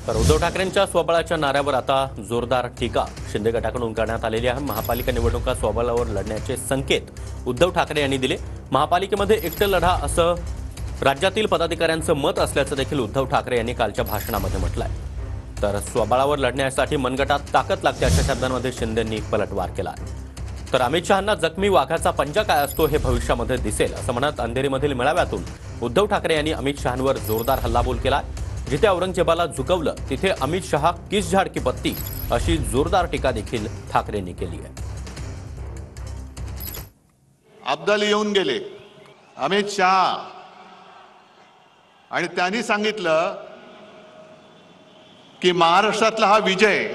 तर उद्धव ठाकरेंच्या स्वबळाच्या नाऱ्यावर आता जोरदार टीका शिंदे गटाकडून करण्यात आलेली आहे। महापालिका निवडणुका स्वबळावर लढण्याचे संकेत उद्धव ठाकरे यांनी दिले। महापालिकेमध्ये एकटे लढा असं राज्यातील पदाधिकाऱ्यांचं मत असल्याचं देखील उद्धव ठाकरे यांनी कालच्या भाषणामध्ये म्हटलंय। तर स्वबळावर लढण्यासाठी मनगटात ताकद लागते अशा शब्दांमध्ये शिंदेंनी पलटवार केला। तर अमित शहांना जखमी वाघाचा पंजा काय असतो हे भविष्यामध्ये दिसेल असं म्हणत अंधेरीमधील मेळाव्यातून उद्धव ठाकरे यांनी अमित शहांवर जोरदार हल्लाबोल केला। जिथे औरंगजेबाला झुकवलं तिथे अमित शहा किस झाड की पत्ती अशी जोरदार टीका देखील ठाकरेंनी केली आहे। अब्दाली येऊन गेले अमित शहा आणि त्यांनी सांगितलं की महाराष्ट्रातला हा विजय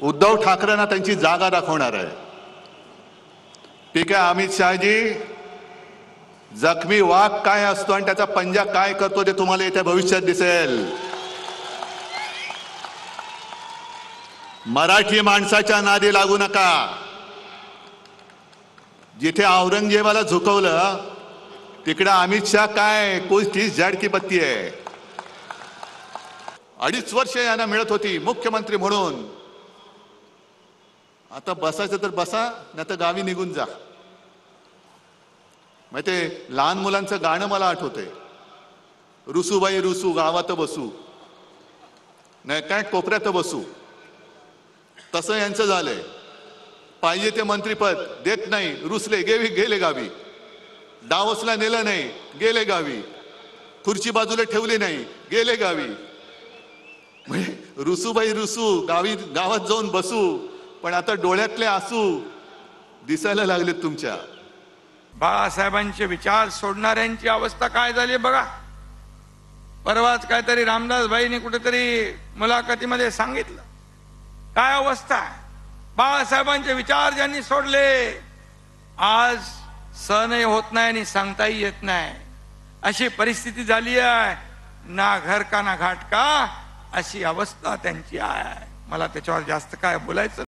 उद्धव ठाकरेंना त्यांची जागा दाखवणार आहे। ठीक आहे अमित शहाजी, जखमी वाघ काय असतो आणि त्याचा पंजा काय करतो ते तुम्हाला येत्या भविष्यात दिसेल। मराठी माणसाच्या नादी लागू नका। जिथे औरंगजेबाला झुकवलं तिकडे अमित शहा काय तीस झाड की पत्ती आहे। 2.5 वर्ष यांना मिळत होती मुख्यमंत्री म्हणून। आता बसायचं तर बसा, नाही तर गावी निघून जा। मग ते लहान मुलांचं गाणं मला आठवतंय, रुसूबाई रुसू गावात बसू, नाही काय कोपऱ्यात बसू, तसं यांचं झालंय। पाहिजे ते मंत्रीपद देत नाही, रुसले गेले गावी। डावसला नेलं नाही, गेले गावी। खुर्ची बाजूला ठेवली नाही, गेले गावी। रुसूबाई रुसू गावात जाऊन बसू, पण आता डोळ्यातले आसू दिसायला लागलेत तुमच्या। बाळासाहेबांचे विचार सोडणाऱ्यांची अवस्था काय झाली बघा। परवाच काहीतरी रामदास भाईंनी कुठेतरी मुलाखतीमध्ये सांगितलं काय अवस्था आहे। बाळासाहेबांचे विचार ज्यांनी सोडले आज सहनही होत नाही आणि सांगताही येत नाही अशी परिस्थिती झाली आहे। ना घर का ना घाट का अशी अवस्था त्यांची आहे। मला त्याच्यावर जास्त काय बोलायचं